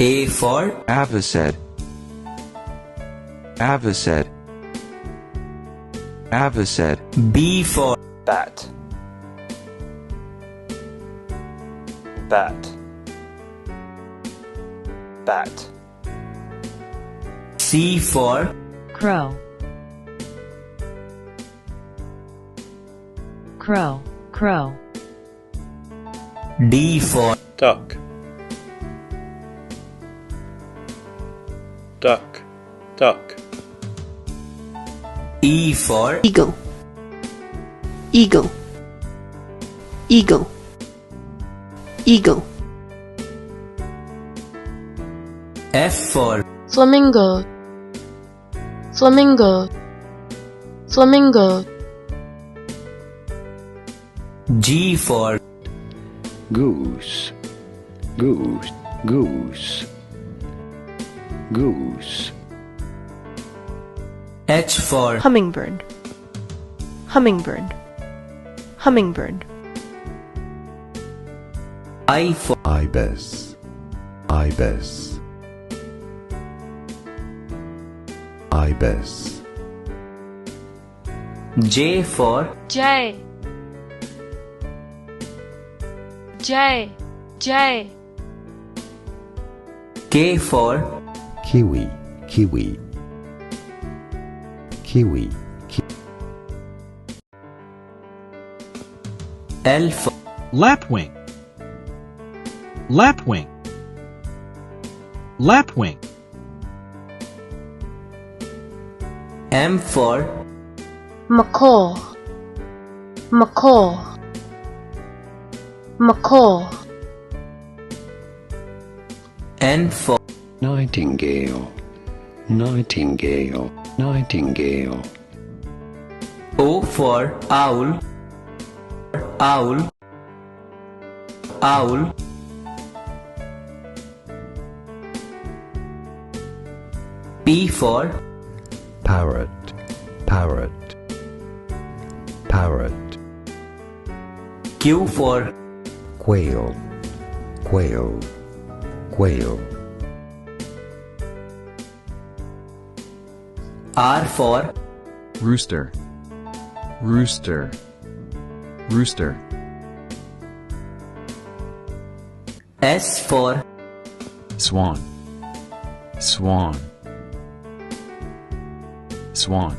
A for Avocet. Avocet. Avocet. B for bat, bat, bat, C for crow, crow, crow, D for duck, duck, duck, E for eagle, eagle, eagle, eagle, F for flamingo, flamingo, flamingo, G for goose, goose, goose, goose, H for hummingbird, hummingbird, hummingbird, I for ibis, ibis, ibis, J for J, J, J, K for kiwi, kiwi, kiwi, L for lapwing, lapwing, lapwing, M for macaw, macaw, macaw, N for nightingale, nightingale, nightingale, O for owl, owl, owl, P for parrot, parrot, parrot, Q for quail, quail, quail, R for rooster, rooster, rooster, S for swan, swan, swan,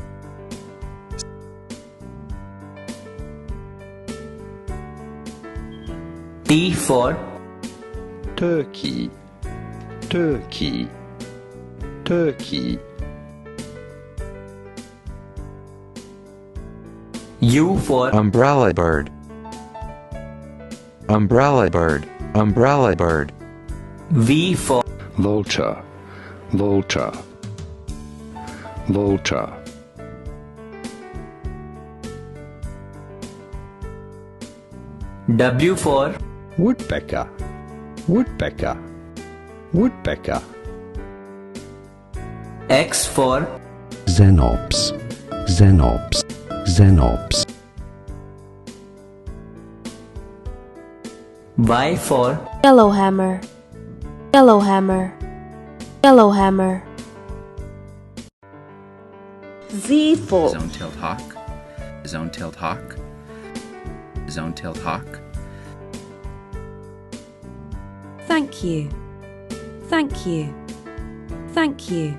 T for turkey, turkey, turkey, U for Umbrella bird. Umbrella bird. Umbrella bird. V for vulture, vulture, vulture, W for woodpecker, woodpecker, woodpecker, X for xenops, xenops, xenops, Y for yellowhammer, yellowhammer, yellowhammer, Z for Zone-tailed hawk, zone-tailed hawk, zone-tailed hawk. thank you, thank you, thank you.